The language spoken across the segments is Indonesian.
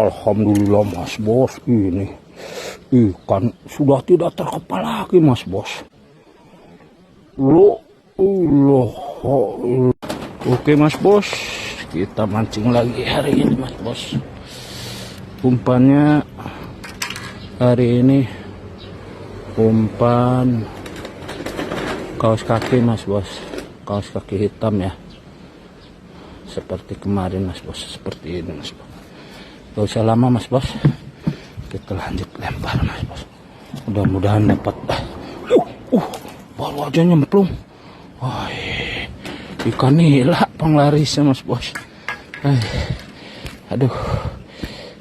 Alhamdulillah Mas Bos, ini ikan sudah tidak terkepal lagi Mas Bos. Loh, oke Mas Bos, kita mancing lagi hari ini Mas Bos. Umpannya hari ini umpan kaos kaki Mas Bos, kaos kaki hitam ya, seperti kemarin Mas Bos, seperti ini Mas Bos. Gak usah lama Mas Bos, kita lanjut lempar Mas Bos. Mudah-mudahan dapat. Baru aja nyemplung. Wah, ikan nila penglarisnya Mas Bos. Aduh,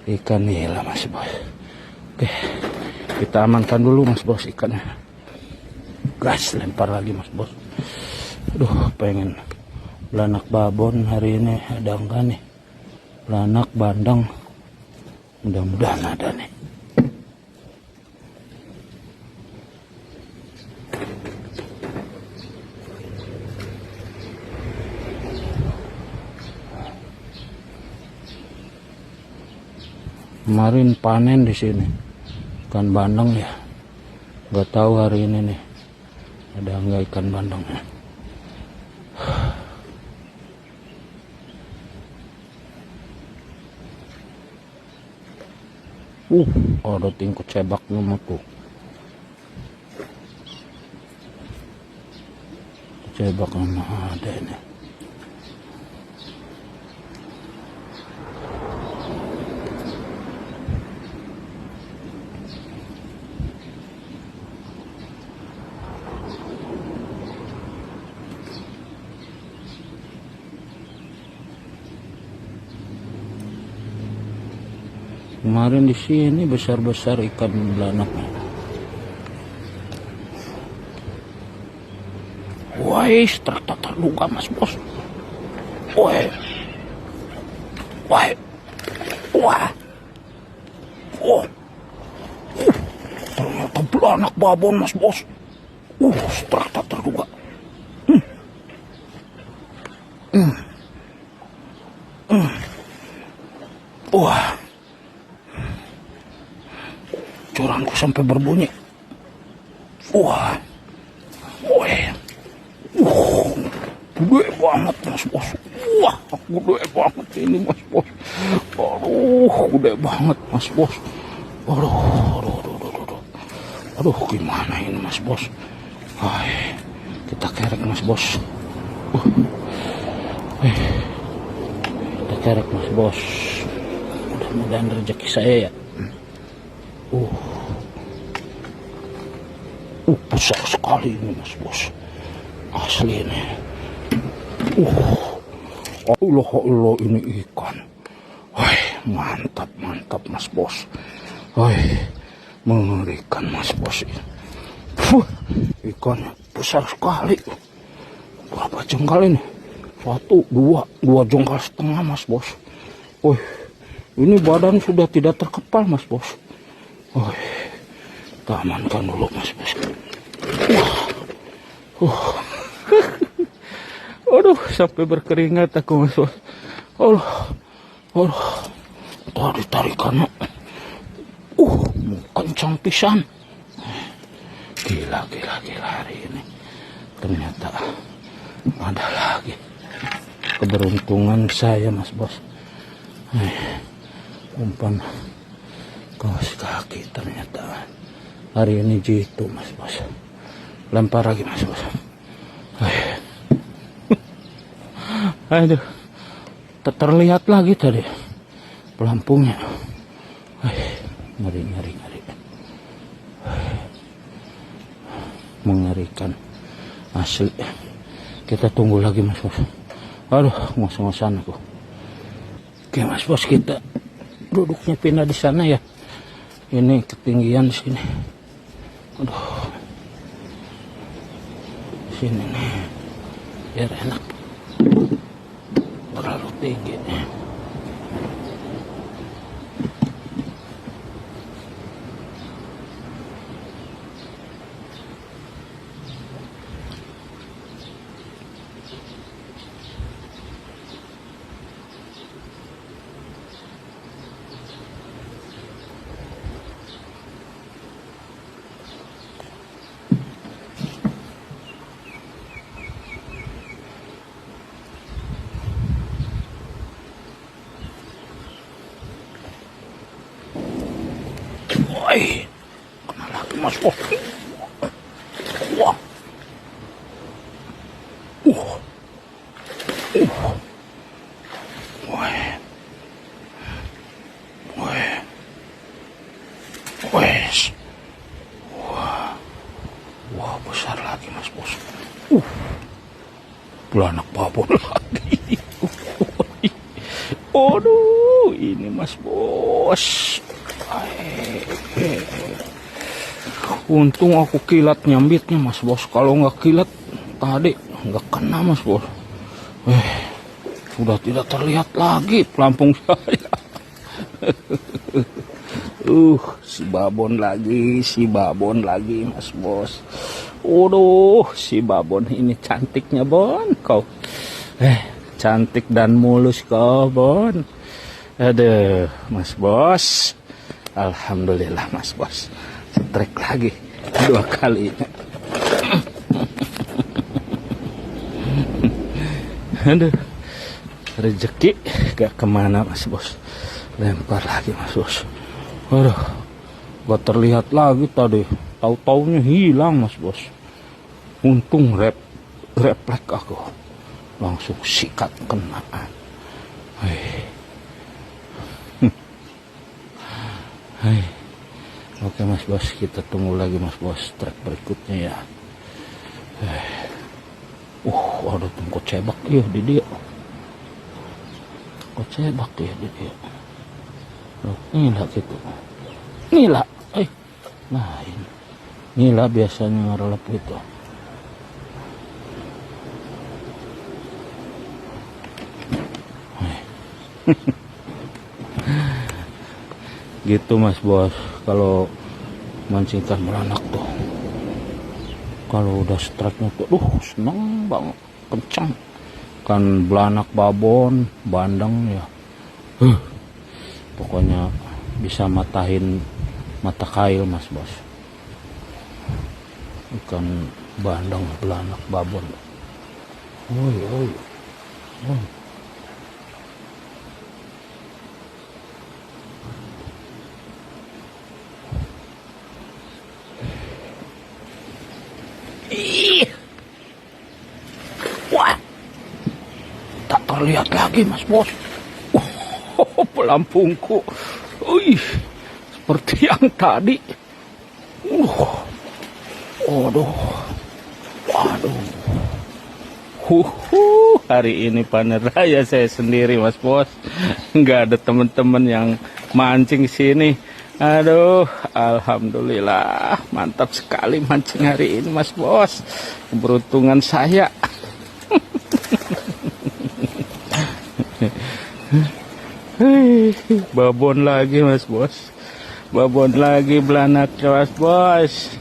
ikan nila Mas Bos. Oke, kita amankan dulu Mas Bos ikannya. Gas, lempar lagi Mas Bos. Aduh, pengen belanak babon hari ini, ada enggak nih? Belanak bandeng, mudah-mudahan ada nih. Kemarin panen di sini ikan bandeng ya, nggak tahu hari ini nih ada nggak ikan bandengnya. Ada tingkut sebak nomor tuh. Sebak nomor ada ini. Kemarin di sini besar-besar ikan belanak. Wah, terduga Mas Bos. Wah. Oh. Ternyata belanak babon Mas Bos. Terduga. Wah. Curangku sampai berbunyi. Wah. Gede banget Mas Bos. Wah, gede banget ini Mas Bos. Gede banget Mas Bos. Aduh, gimana ini Mas Bos? Kita kerek Mas Bos. Kita kerek Mas Bos. Mudah-mudahan rezeki saya ya. Besar sekali ini Mas Bos, asli ini. Allah ini ikan. Mantap Mas Bos. Mengerikan Mas Bos. Ikannya besar sekali. Berapa jengkal ini? 1, 2 jengkal setengah Mas Bos. Ini badan sudah tidak terkepal Mas Bos. Kita amankan dulu Mas Bos. Aduh, sampai berkeringat aku Mas Bos. Tadi tarikannya kencang pisan. Gila hari ini. Ternyata ada lagi. Keberuntungan saya Mas Bos. Umpan kaos kaki ternyata hari ini jitu Mas Bos. Lempar lagi Mas Bos. Aduh, terlihat lagi tadi pelampungnya. Ngeri. Mengerikan asli. Kita tunggu lagi Mas Bos. Aduh, ngos-ngosan aku. Oke Mas Bos, kita duduknya pindah di sana ya. Ini ketinggian sini. Aduh. Sini nih. Biar enak. Terlalu tinggi nih. Woi, kena lagi mas bos. Wah. Wah. Woi. Woi. Wes. Wah. Wah, besar lagi mas bos. Belanak babon lagi. Aduh, ini mas bos. Untung aku kilat nyambitnya mas bos. Kalau nggak kilat tadi nggak kena mas bos. Sudah tidak terlihat lagi pelampung saya. Si babon lagi mas bos. Waduh, si babon ini cantiknya bon kau. Cantik dan mulus kau bon. Aduh, mas bos. Alhamdulillah mas bos. Strike lagi 2 kali. Aduh, rezeki gak kemana mas bos. Lempar lagi mas bos. Aduh, gak terlihat lagi tadi. Tahu-taunya hilang mas bos. Untung refleks aku. Langsung sikat kena. Oke mas bos, kita tunggu lagi mas bos track berikutnya ya. Ada tungkot cebak iya di dia. Tungkot cebak ya di dia. Nila gitu. Nila. Lain. Nila biasanya ngerelep gitu. Gitu mas bos, kalau mancing ikan belanak tuh, kalau udah strike-nya tuh, seneng banget, kencang. Kan belanak babon, bandeng ya, pokoknya bisa matahin mata kail mas bos. Ikan bandeng, belanak babon. Oi. Wah, tak terlihat lagi mas bos. Pelampungku, seperti yang tadi. Waduh. Hari ini panen raya saya sendiri mas bos. Nggak ada teman-teman yang mancing sini. Aduh, alhamdulillah, mantap sekali mancing hari ini mas bos. Keberuntungan saya. Babon lagi mas bos. Babon lagi belanak mas bos.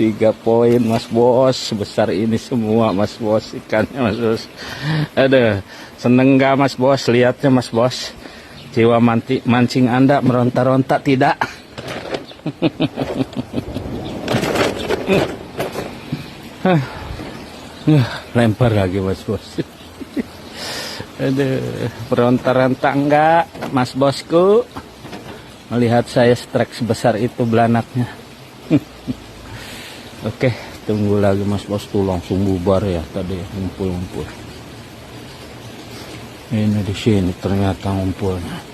3 poin mas bos. Sebesar ini semua mas bos ikannya mas bos. Aduh, seneng gak mas bos lihatnya mas bos? Jiwa mancing Anda meronta-ronta tidak? Lempar lagi mas bos. Aduh, meronta-ronta enggak mas bosku? Melihat saya strike sebesar itu belanaknya. Oke, tunggu lagi mas bos tuh langsung bubar ya tadi ngumpul-ngumpul. Ini di sini ternyata ngumpulnya.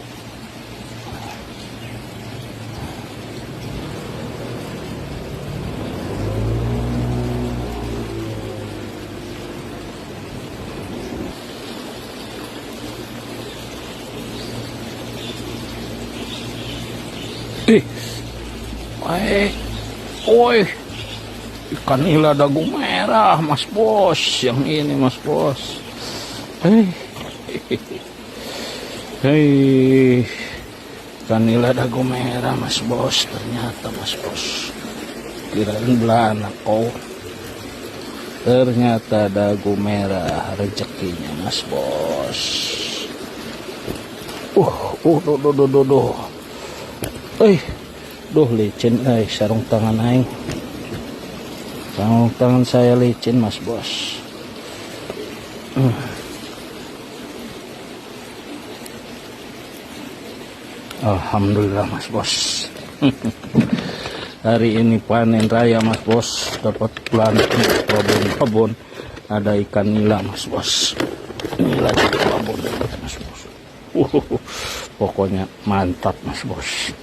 Woi, ikan nila dagu merah mas bos, yang ini mas bos. Ikan nila dagu merah mas bos, ternyata mas bos. Kirain belanak kau, ternyata dagu merah rezekinya mas bos. Duh licin, sarung tangan aing. Sarung tangan saya licin mas bos. Alhamdulillah mas bos. Hari ini panen raya mas bos, dapat planting kebun ada ikan nila mas bos. Nila di kebun mas bos. Pokoknya mantap mas bos.